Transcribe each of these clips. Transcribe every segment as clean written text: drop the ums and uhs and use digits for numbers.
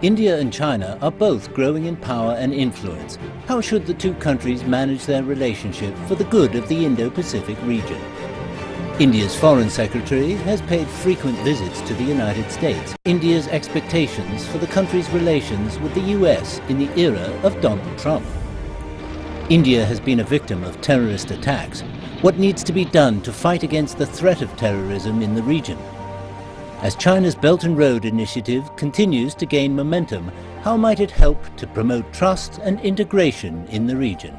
India and China are both growing in power and influence. How should the two countries manage their relationship for the good of the Indo-Pacific region? India's Foreign Secretary has paid frequent visits to the United States. India's expectations for the country's relations with the US in the era of Donald Trump. India has been a victim of terrorist attacks. What needs to be done to fight against the threat of terrorism in the region? As China's Belt and Road Initiative continues to gain momentum, how might it help to promote trust and integration in the region?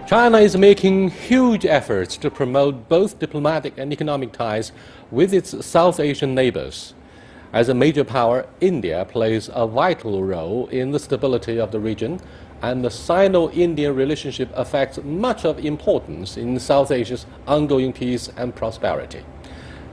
China is making huge efforts to promote both diplomatic and economic ties with its South Asian neighbors. As a major power, India plays a vital role in the stability of the region, and the Sino-Indian relationship affects much of importance in South Asia's ongoing peace and prosperity.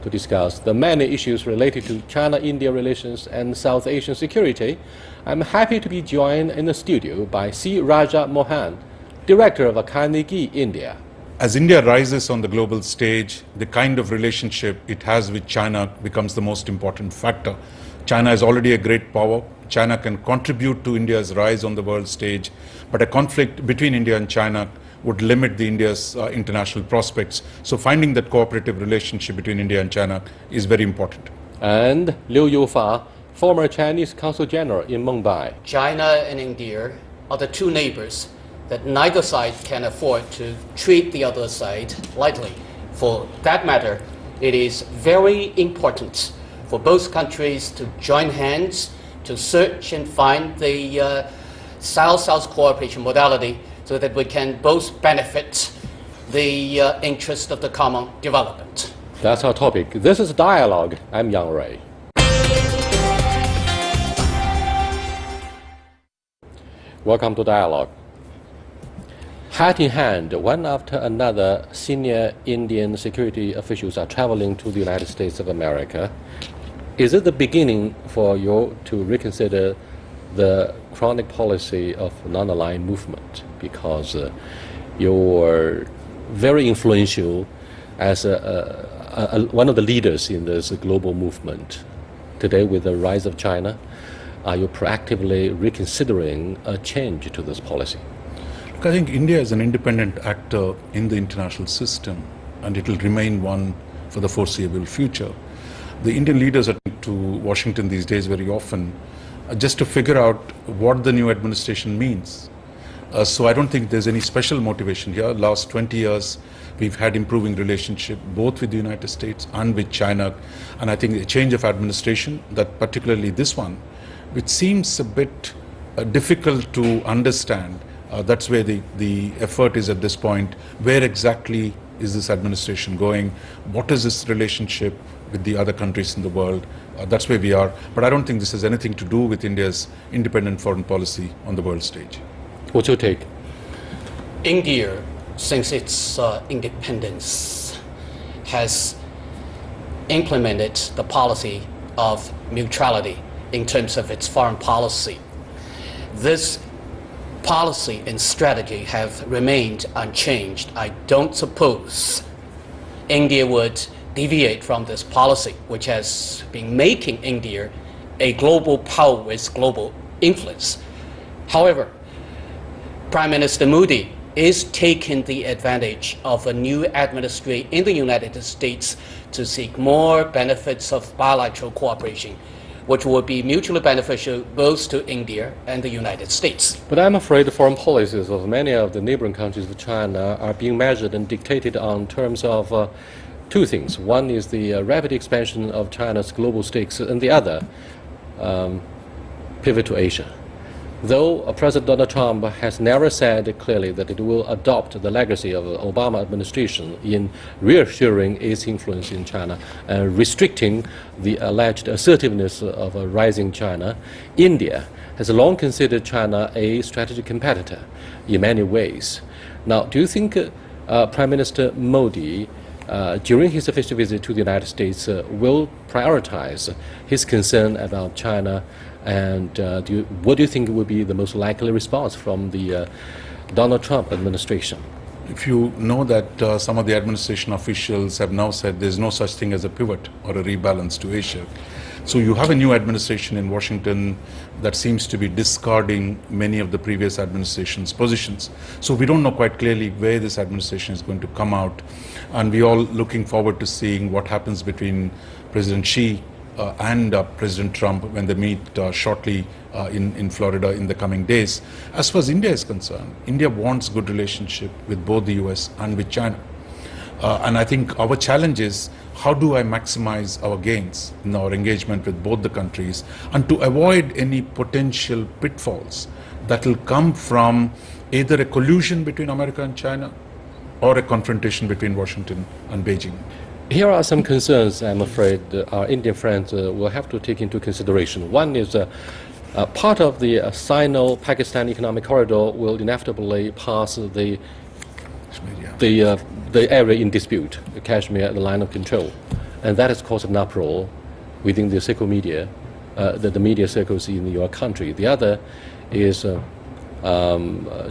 To discuss the many issues related to China-India relations and South Asian security, I'm happy to be joined in the studio by C. Raja Mohan, Director of Carnegie India. As India rises on the global stage, the kind of relationship it has with China becomes the most important factor. China is already a great power. China can contribute to India's rise on the world stage, but a conflict between India and China would limit India's international prospects. So finding that cooperative relationship between India and China is very important. And Liu Youfa, former Chinese Consul General in Mumbai. China and India are the two neighbors that neither side can afford to treat the other side lightly. For that matter, it is very important for both countries to join hands to search and find the South-South cooperation modality so that we can both benefit the interest of the common development. That's our topic. This is Dialogue. I'm Yang Rui. Welcome to Dialogue. Hat in hand, one after another, senior Indian security officials are traveling to the United States of America. Is it the beginning for you to reconsider the chronic policy of non-aligned movement? Because you're very influential as one of the leaders in this global movement. Today, with the rise of China, are you proactively reconsidering a change to this policy? Look, I think India is an independent actor in the international system, and it will remain one for the foreseeable future. The Indian leaders are to Washington these days very often just to figure out what the new administration means. So I don't think there's any special motivation here. Last 20 years, we've had improving relationship both with the United States and with China. And I think a change of administration, that particularly this one, which seems a bit difficult to understand, that's where the effort is at this point. Where exactly is this administration going? What is this relationship with the other countries in the world? That's where we are. But I don't think this has anything to do with India's independent foreign policy on the world stage. What's your take? India, since its independence, has implemented the policy of neutrality in terms of its foreign policy. This policy and strategy have remained unchanged. I don't suppose India would deviate from this policy, which has been making India a global power with global influence. However, Prime Minister Modi is taking the advantage of a new administration in the United States to seek more benefits of bilateral cooperation, which will be mutually beneficial both to India and the United States. But I'm afraid the foreign policies of many of the neighboring countries of China are being measured and dictated on terms of two things. One is the rapid expansion of China's global stakes, and the other, pivot to Asia. Though President Donald Trump has never said clearly that it will adopt the legacy of the Obama administration in reassuring its influence in China and restricting the alleged assertiveness of a rising China, India has long considered China a strategic competitor in many ways. Now, do you think Prime Minister Modi, during his official visit to the United States, will prioritize his concern about China? And what do you think would be the most likely response from the Donald Trump administration? If you know that some of the administration officials have now said there's no such thing as a pivot or a rebalance to Asia, So you have a new administration in Washington that seems to be discarding many of the previous administration's positions. So we don't know quite clearly where this administration is going to come out. And we're all looking forward to seeing what happens between President Xi and President Trump when they meet shortly in Florida in the coming days. As far as India is concerned, India wants good relationship with both the US and with China. And I think our challenge is, how do I maximize our gains in our engagement with both the countries, and to avoid any potential pitfalls that will come from either a collusion between America and China or a confrontation between Washington and Beijing. Here are some concerns, I'm afraid, our Indian friends will have to take into consideration. One is part of the Sino-Pakistan Economic Corridor will inevitably pass the area in dispute, Kashmir, the line of control. And that has caused an uproar within the circle media, the media circles in your country. The other is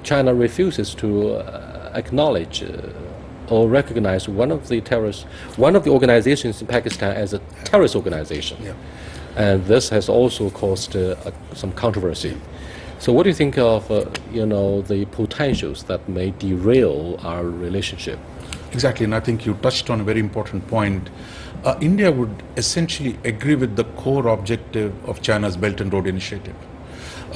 China refuses to acknowledge or recognize one of the organizations in Pakistan as a terrorist organization. Yeah. And this has also caused some controversy. So what do you think of, the potentials that may derail our relationship? Exactly, and I think you touched on a very important point. India would essentially agree with the core objective of China's Belt and Road Initiative.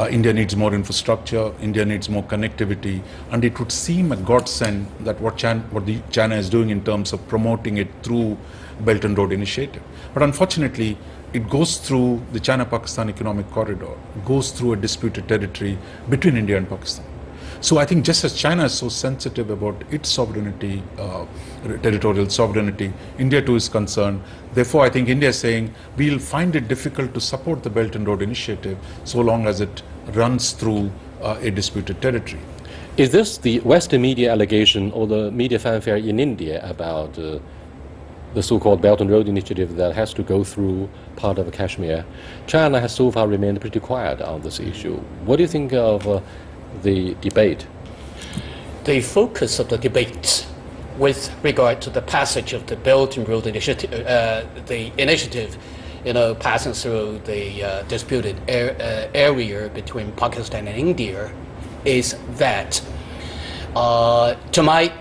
India needs more infrastructure, India needs more connectivity, and it would seem a godsend that what China is doing in terms of promoting it through Belt and Road Initiative. But unfortunately, it goes through the China-Pakistan Economic Corridor, goes through a disputed territory between India and Pakistan. So I think just as China is so sensitive about its sovereignty, territorial sovereignty, India too is concerned. Therefore, I think India is saying we'll find it difficult to support the Belt and Road Initiative so long as it runs through a disputed territory. Is this the Western media allegation or the media fanfare in India about the so-called Belt and Road Initiative that has to go through part of Kashmir? China has so far remained pretty quiet on this issue. What do you think of the debate? The focus of the debate with regard to the passage of the Belt and Road Initiative, passing through the disputed area between Pakistan and India, is that, to my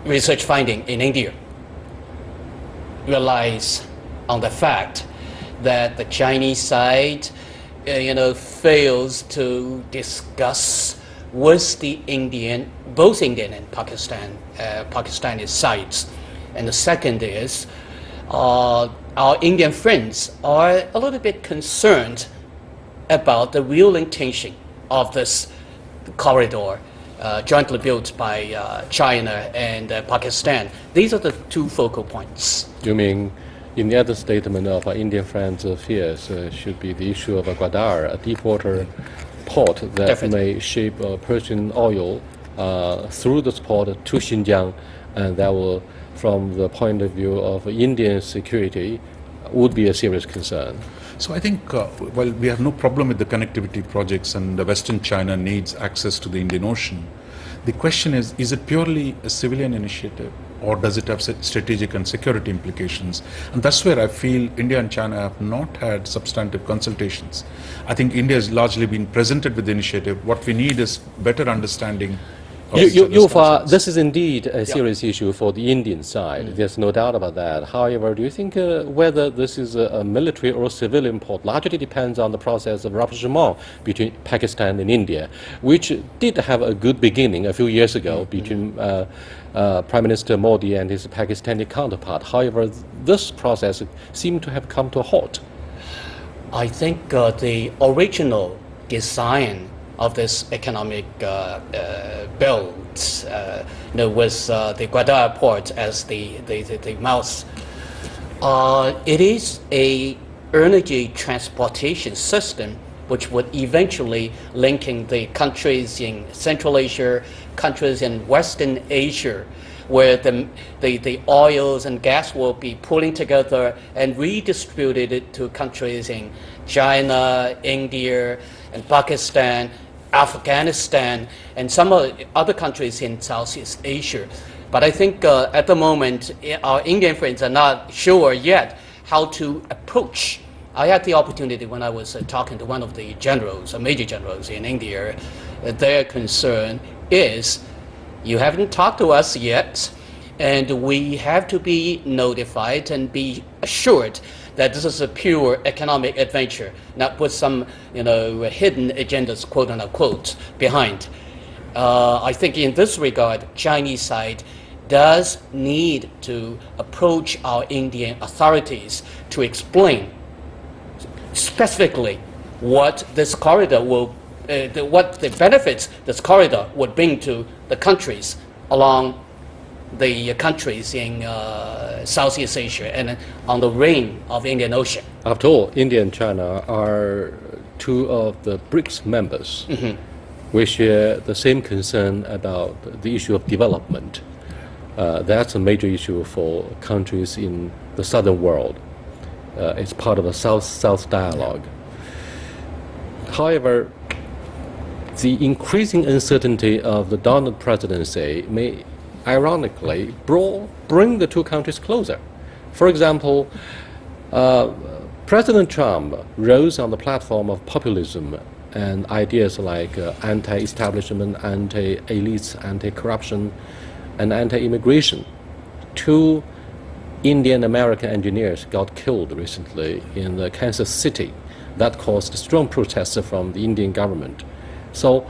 research finding in India, relies on the fact that the Chinese side, fails to discuss with the both Indian and Pakistani sides. And the second is, our Indian friends are a little bit concerned about the real intention of this corridor jointly built by China and Pakistan. These are the two focal points. You mean, in the other statement of our Indian friends' fears should be the issue of Gwadar, a deepwater port that Definitely. may ship Persian oil through this port to Xinjiang, and that will, from the point of view of Indian security, would be a serious concern. So I think, while we have no problem with the connectivity projects and Western China needs access to the Indian Ocean, the question is it purely a civilian initiative, or does it have strategic and security implications? And that's where I feel India and China have not had substantive consultations. I think India has largely been presented with the initiative. What we need is better understanding. This is indeed a serious issue for the Indian side. There's no doubt about that. However, do you think whether this is a military or civilian port largely depends on the process of rapprochement between Pakistan and India, which did have a good beginning a few years ago between Prime Minister Modi and his Pakistani counterpart. However, this process seemed to have come to a halt. I think the original design of this economic build, with the Gwadar port as the mouth, it is a energy transportation system which would eventually linking the countries in Central Asia, countries in Western Asia, where the oils and gas will be pulling together and redistributed to countries in China, India, and Pakistan, Afghanistan, and some other countries in Southeast Asia. But I think at the moment, our Indian friends are not sure yet how to approach I had the opportunity when I was talking to one of the generals, major generals in India. Their concern is, you haven't talked to us yet, and we have to be notified and be assured that this is a pure economic adventure, not with some, hidden agendas, quote unquote, behind. I think in this regard, Chinese side does need to approach our Indian authorities to explain specifically what this corridor will, what the benefits this corridor would bring to the countries along the countries in Southeast Asia and on the rim of Indian Ocean. After all, India and China are two of the BRICS members. We share the same concern about the issue of development. That's a major issue for countries in the southern world. It's part of a South-South dialogue. However, the increasing uncertainty of the Donald presidency may ironically bring the two countries closer. For example, President Trump rose on the platform of populism and ideas like anti-establishment, anti-elites, anti-corruption, and anti-immigration. Two Indian-American engineers got killed recently in Kansas City. That caused strong protests from the Indian government. So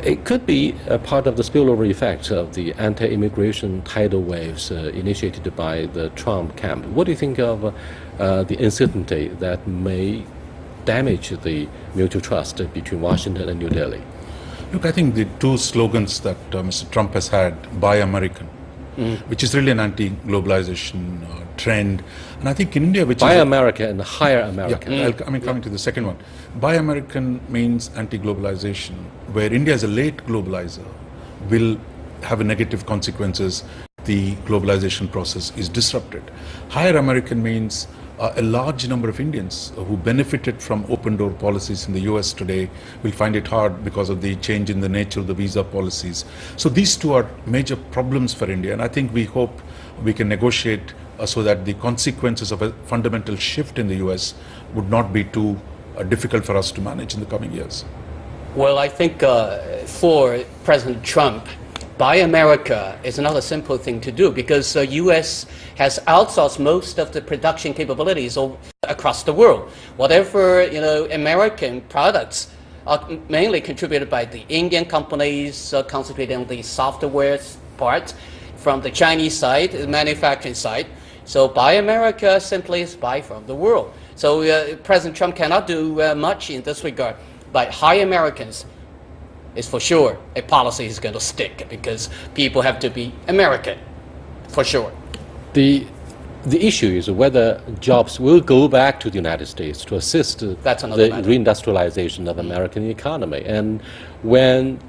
it could be a part of the spillover effect of the anti-immigration tidal waves initiated by the Trump camp. What do you think of the uncertainty that may damage the mutual trust between Washington and New Delhi? Look, I think the two slogans that Mr. Trump has had, Buy American, which is really an anti-globalization trend. And I think in India, which Buy is... America and Hire America. Yeah, coming to the second one. Buy American means anti-globalization, where India as a late globalizer will have a negative consequences. The globalization process is disrupted. Hire American means a large number of Indians who benefited from open door policies in the US today will find it hard because of the change in the nature of the visa policies. So these two are major problems for India, and I think we hope we can negotiate so that the consequences of a fundamental shift in the US would not be too difficult for us to manage in the coming years. Well, I think for President Trump, Buy America is not a simple thing to do because the U.S. has outsourced most of the production capabilities across the world. Whatever American products are mainly contributed by the Indian companies concentrating on the software part, from the Chinese side, the manufacturing side. So Buy America simply is buy from the world. So President Trump cannot do much in this regard. But Hire Americans is for sure a policy is going to stick because people have to be American, for sure. The issue is whether jobs will go back to the United States to assist the reindustrialization of American economy. And when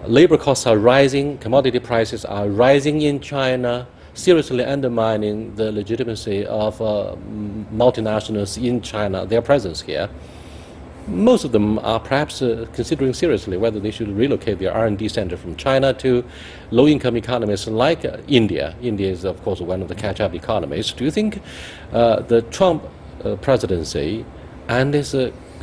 labor costs are rising, commodity prices are rising in China, seriously undermining the legitimacy of multinationals in China, their presence here. Most of them are perhaps considering seriously whether they should relocate their R&D center from China to low-income economies like India. India is, of course, one of the catch-up economies. Do you think the Trump presidency and his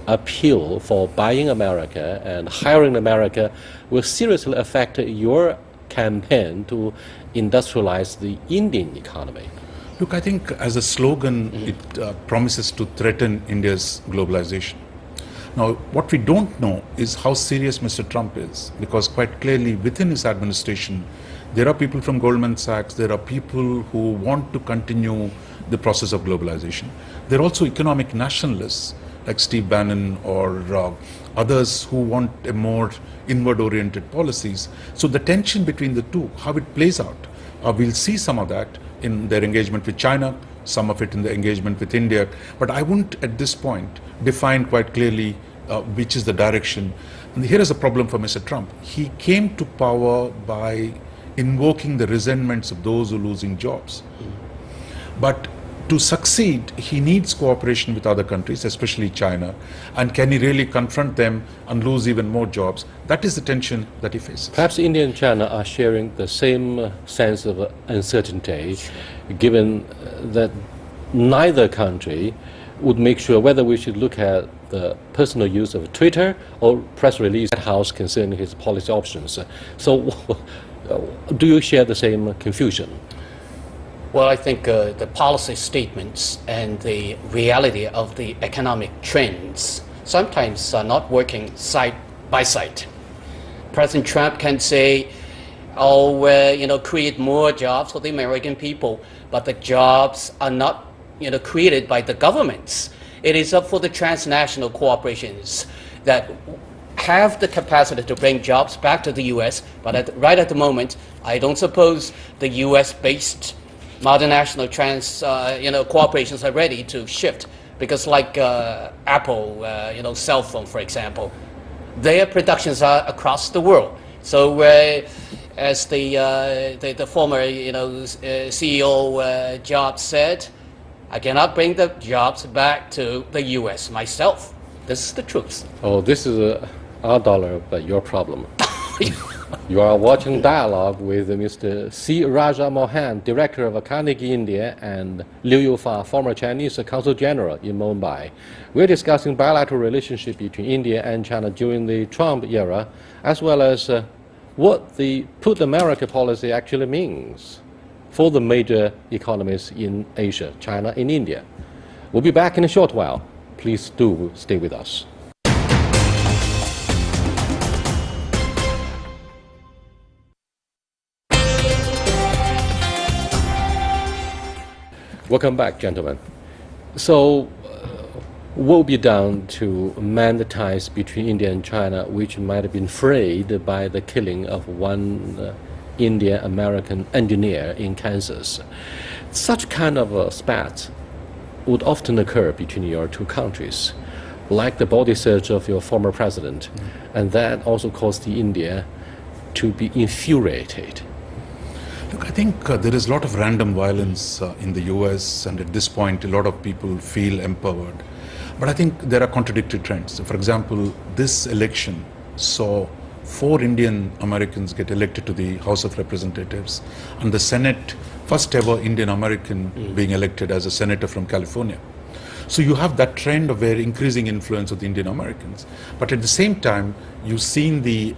appeal for buying America and hiring America will seriously affect your campaign to industrialize the Indian economy? Look, I think as a slogan, it promises to threaten India's globalization. Now, what we don't know is how serious Mr. Trump is, because quite clearly within his administration, there are people from Goldman Sachs, there are people who want to continue the process of globalization. There are also economic nationalists like Steve Bannon or others who want a more inward-oriented policies. So the tension between the two, how it plays out, we'll see some of that in their engagement with China, some of it in the engagement with India. But I wouldn't at this point define quite clearly which is the direction. And here is a problem for Mr. Trump. He came to power by invoking the resentments of those who are losing jobs. But to succeed, he needs cooperation with other countries, especially China. And can he really confront them and lose even more jobs? That is the tension that he faces. Perhaps India and China are sharing the same sense of uncertainty, given that neither country would make sure whether we should look at the personal use of Twitter or press release at House concerning his policy options. So do you share the same confusion? Well, I think the policy statements and the reality of the economic trends sometimes are not working side by side. President Trump can say, oh, create more jobs for the American people, but the jobs are not, created by the governments. It is up for the transnational corporations that have the capacity to bring jobs back to the U.S., but right at the moment, I don't suppose the U.S.-based multinational corporations are ready to shift, because like Apple, cell phone, for example, their productions are across the world. So as the former CEO Jobs said, I cannot bring the jobs back to the U.S. myself. This is the truth. Oh, this is our dollar, but your problem. You are watching Dialogue with Mr. C. Raja Mohan, Director of Carnegie India, and Liu Yufa, former Chinese Consul General in Mumbai. We're discussing bilateral relationship between India and China during the Trump era, as well as what the Put America policy actually means for the major economies in Asia, China and India. We'll be back in a short while. Please do stay with us. Welcome back, gentlemen. So, what will be done to mend the ties between India and China, which might have been frayed by the killing of one Indian-American engineer in Kansas? Such kind of spats would often occur between your two countries, like the body search of your former president, and that also caused India to be infuriated. Look, I think there is a lot of random violence in the US, and at this point a lot of people feel empowered. But I think there are contradictory trends. For example, this election saw 4 Indian Americans get elected to the House of Representatives, and the Senate, first ever Indian American being elected as a senator from California. So you have that trend of where increasing influence of the Indian Americans. But at the same time, you've seen the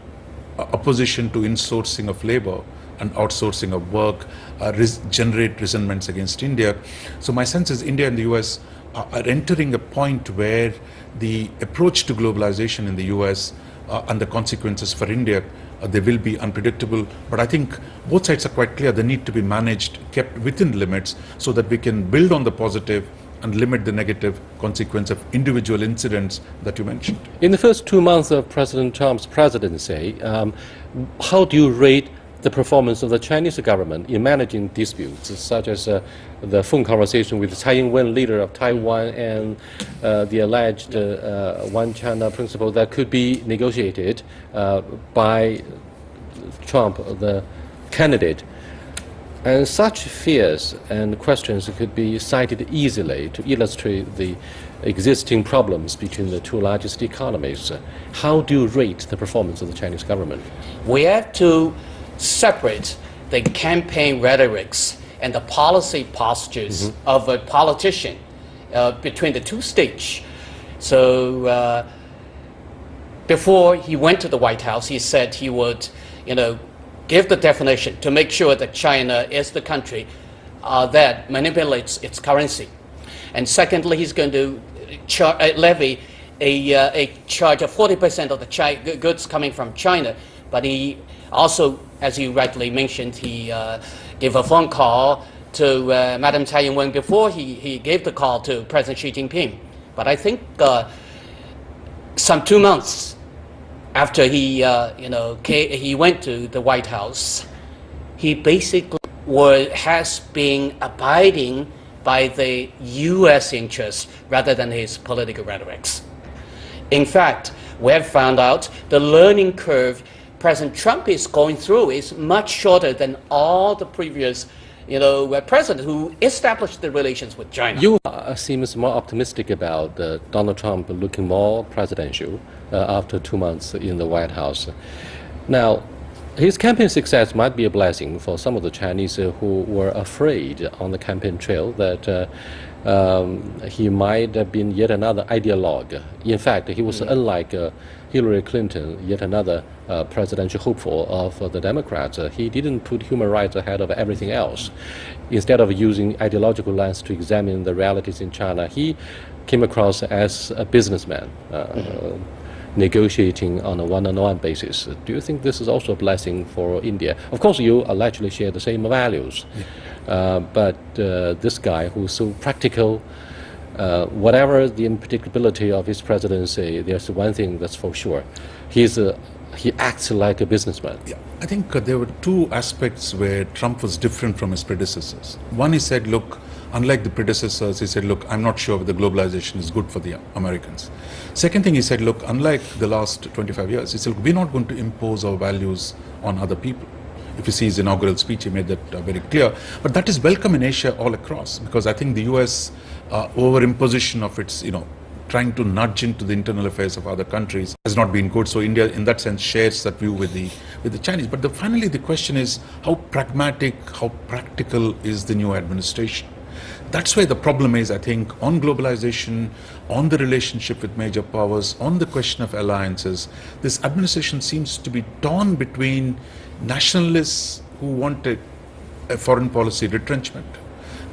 opposition to insourcing of labor and outsourcing of work generate resentments against India. So my sense is India and the US are entering a point where the approach to globalization in the US and the consequences for India, they will be unpredictable. But I think both sides are quite clear. They need to be managed, kept within limits, so that we can build on the positive and limit the negative consequence of individual incidents that you mentioned. In the first 2 months of President Trump's presidency, how do you rate the performance of the Chinese government in managing disputes, such as the phone conversation with Tsai Ing-wen, leader of Taiwan, and the alleged One China principle that could be negotiated by Trump, the candidate? And such fears and questions could be cited easily to illustrate the existing problems between the two largest economies. How do you rate the performance of the Chinese government? We have to separate the campaign rhetorics and the policy postures of a politician between the two stages. So before he went to the White House, he said he would, give the definition to make sure that China is the country that manipulates its currency. And secondly, he's going to levy a charge of 40% of the goods coming from China. But he also, as you rightly mentioned, he gave a phone call to Madam Tsai Ing-wen before he gave the call to President Xi Jinping. But I think some 2 months after he went to the White House, he basically has been abiding by the U.S. interests rather than his political rhetorics. In fact, we have found out the learning curve President Trump is going through is much shorter than all the previous presidents who established the relations with China. You seems more optimistic about Donald Trump looking more presidential after 2 months in the White House. Now, his campaign success might be a blessing for some of the Chinese who were afraid on the campaign trail that he might have been yet another ideologue. In fact, he was unlike Hillary Clinton, yet another presidential hopeful of the Democrats. He didn't put human rights ahead of everything else. Instead of using ideological lens to examine the realities in China, he came across as a businessman, negotiating on a one-on-one basis. Do you think this is also a blessing for India? Of course, you allegedly share the same values, but this guy who's so practical, whatever the unpredictability of his presidency, there's one thing that's for sure. He acts like a businessman. Yeah, I think there were two aspects where Trump was different from his predecessors. One, he said, look, unlike the predecessors, he said, look, I'm not sure whether globalization is good for the Americans. Second thing, he said, look, unlike the last 25 years, he said, look, we're not going to impose our values on other people. If you see his inaugural speech, he made that very clear. But that is welcome in Asia all across, because I think the US over-imposition of its, trying to nudge into the internal affairs of other countries has not been good. So India, in that sense, shares that view with the Chinese. But finally, the question is how pragmatic, how practical is the new administration? That's where the problem is, I think, on globalization, on the relationship with major powers, on the question of alliances. This administration seems to be torn between nationalists who want a foreign policy retrenchment,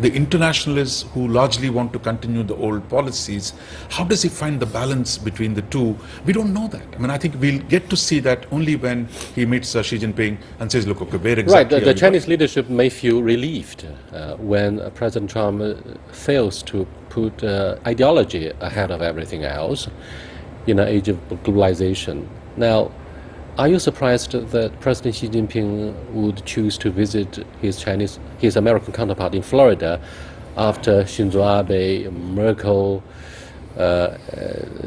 the internationalists who largely want to continue the old policies. How does he find the balance between the two? We don't know that. I mean, I think we'll get to see that only when he meets Xi Jinping and says, look, okay, where exactly the Chinese leadership may feel relieved when President Trump fails to put ideology ahead of everything else in an age of globalization. Now, are you surprised that President Xi Jinping would choose to visit his American counterpart in Florida after Shinzo Abe, Merkel,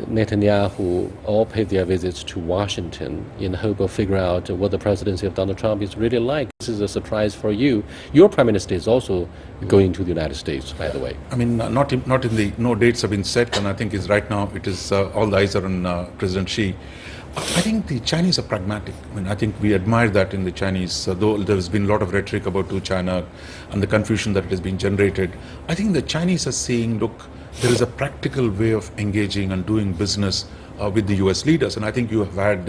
Netanyahu all paid their visits to Washington in the hope of figuring out what the presidency of Donald Trump is really like? This is a surprise for you. Your prime minister is also going to the United States, by the way. I mean, no dates have been set, and I think right now it is all the eyes are on President Xi. I think the Chinese are pragmatic. I mean, I think we admire that in the Chinese, though there has been a lot of rhetoric about China and the confusion that it has been generated. I think the Chinese are saying, look, there is a practical way of engaging and doing business with the US leaders. And I think you have had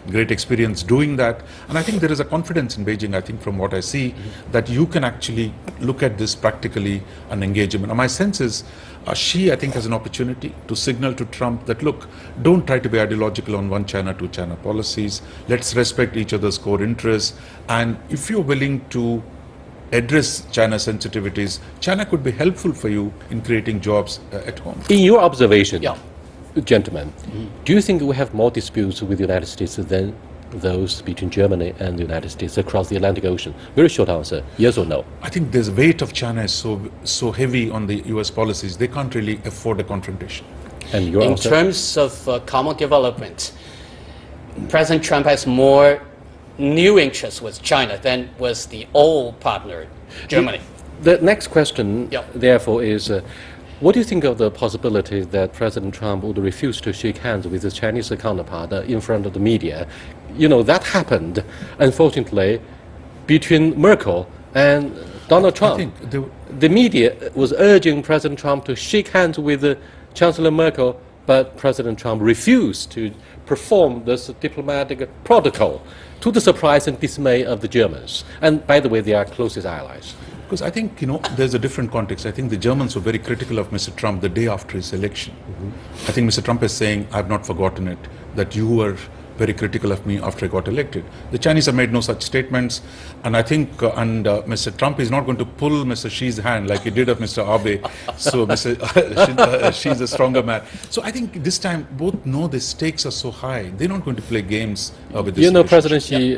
great experience doing that. And I think there is a confidence in Beijing, I think from what I see, that you can actually look at this practically and engage him. And my sense is, Xi, I think, has an opportunity to signal to Trump that, look, don't try to be ideological on one China, two China policies. Let's respect each other's core interests. And if you're willing to address China sensitivities, China could be helpful for you in creating jobs at home. In your observation, gentlemen, do you think we have more disputes with the United States than those between Germany and the United States across the Atlantic Ocean? Very short answer, yes or no? I think the weight of China is so heavy on the US policies, they can't really afford a confrontation. And your answer? In terms of common development, President Trump has more new interests with China than with the old partner, Germany. The next question, therefore, is what do you think of the possibility that President Trump would refuse to shake hands with his Chinese counterpart in front of the media? That happened, unfortunately, between Merkel and Donald Trump. I think the media was urging President Trump to shake hands with Chancellor Merkel, but President Trump refused to perform this diplomatic protocol, to the surprise and dismay of the Germans. And by the way, they are closest allies. Because I think, there's a different context. I think the Germans were very critical of Mr. Trump the day after his election. I think Mr. Trump is saying, I've not forgotten it, that you were very critical of me after I got elected. The Chinese have made no such statements, and I think, Mr. Trump is not going to pull Mr. Xi's hand like he did of Mr. Abe. So Mr. Xi's a stronger man. So I think this time both know the stakes are so high. They're not going to play games with this. President Xi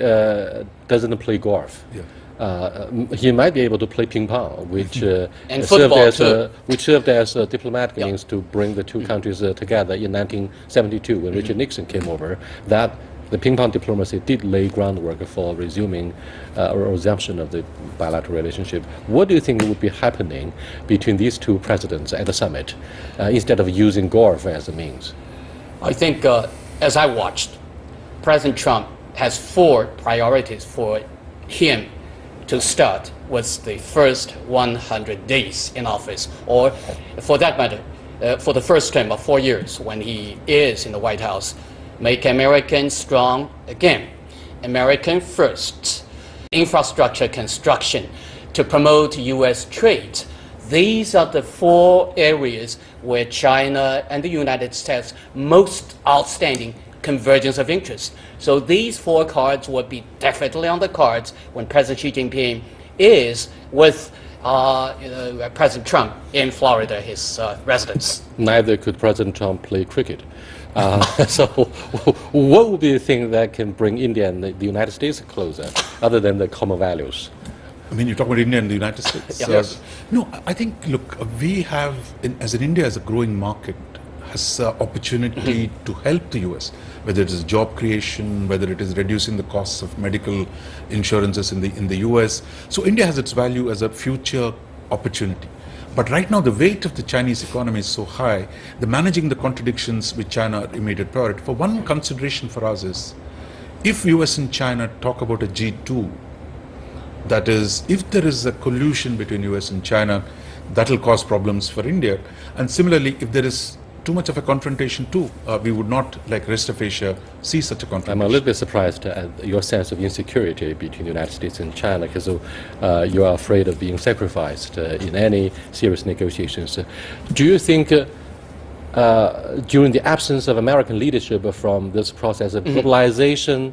doesn't play golf. He might be able to play ping pong, which served as a diplomatic means to bring the two countries together in 1972 when Richard Nixon came over. That the ping pong diplomacy did lay groundwork for resuming or resumption of the bilateral relationship. What do you think would be happening between these two presidents at the summit instead of using golf as a means? I think, as I watched, President Trump has 4 priorities for him to start with the first 100 days in office, or for that matter, for the first term of 4 years when he is in the White House. Make America strong again. American first. Infrastructure construction to promote U.S. trade. These are the 4 areas where China and the United States most outstanding convergence of interest. So these 4 cards will be definitely on the cards when President Xi Jinping is with President Trump in Florida, his residence. Neither could President Trump play cricket. So what would be the thing that can bring India and the United States closer, other than the common values? I mean, you talk about India and the United States. Yes. No, I think, look, we have, as in India as a growing market, has opportunity to help the US, whether it is job creation, whether it is reducing the costs of medical insurances in the US. So India has its value as a future opportunity. But right now, the weight of the Chinese economy is so high, the managing the contradictions with China are immediate priority. For one consideration for us is, if US and China talk about a G2, that is, if there is a collusion between US and China, that will cause problems for India. And similarly, if there is too much of a confrontation too, we would not, like rest of Asia, see such a confrontation. I'm a little bit surprised at your sense of insecurity between the United States and China, because you are afraid of being sacrificed in any serious negotiations. Do you think during the absence of American leadership from this process of globalization,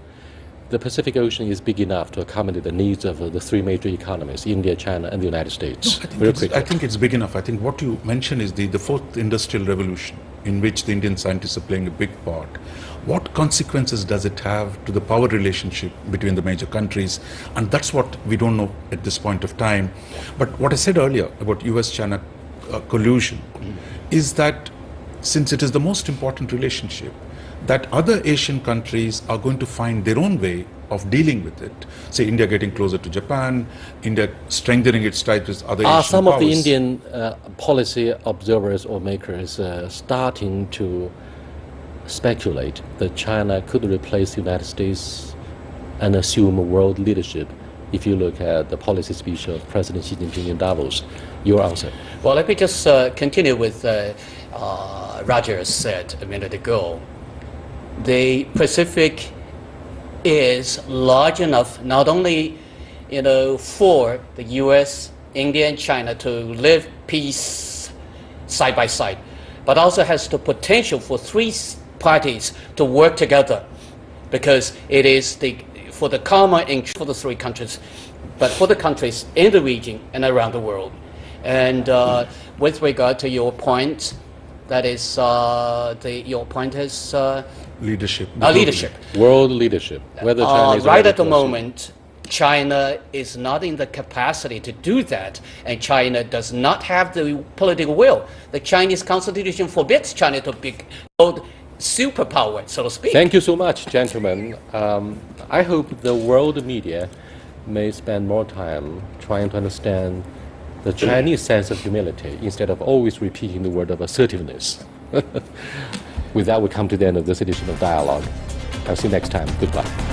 the Pacific Ocean is big enough to accommodate the needs of the 3 major economies, India, China, and the United States? No, I think it's big enough. I think what you mentioned is the 4th industrial revolution, in which the Indian scientists are playing a big part. What consequences does it have to the power relationship between the major countries? And that's what we don't know at this point of time. But what I said earlier about US-China collusion is that since it is the most important relationship, that other Asian countries are going to find their own way of dealing with it. Say India getting closer to Japan, India strengthening its ties with other Asian powers. Are some of the Indian policy observers or makers starting to speculate that China could replace the United States and assume world leadership? If you look at the policy speech of President Xi Jinping in Davos, your answer? Well, let me just continue with Roger said a minute ago. The Pacific is large enough not only, for the U.S., India, and China to live peace side by side, but also has the potential for 3 parties to work together, because it is for the common interest for the 3 countries, but for the countries in the region and around the world. And with regard to your point, that is your point is leadership. Leadership. World leadership. Whether China is right at the moment, China is not in the capacity to do that, and China does not have the political will. The Chinese constitution forbids China to be called superpower, so to speak. Thank you so much, gentlemen. I hope the world media may spend more time trying to understand the Chinese sense of humility instead of always repeating the word of assertiveness. With that, we come to the end of this edition of Dialogue. I'll see you next time. Goodbye.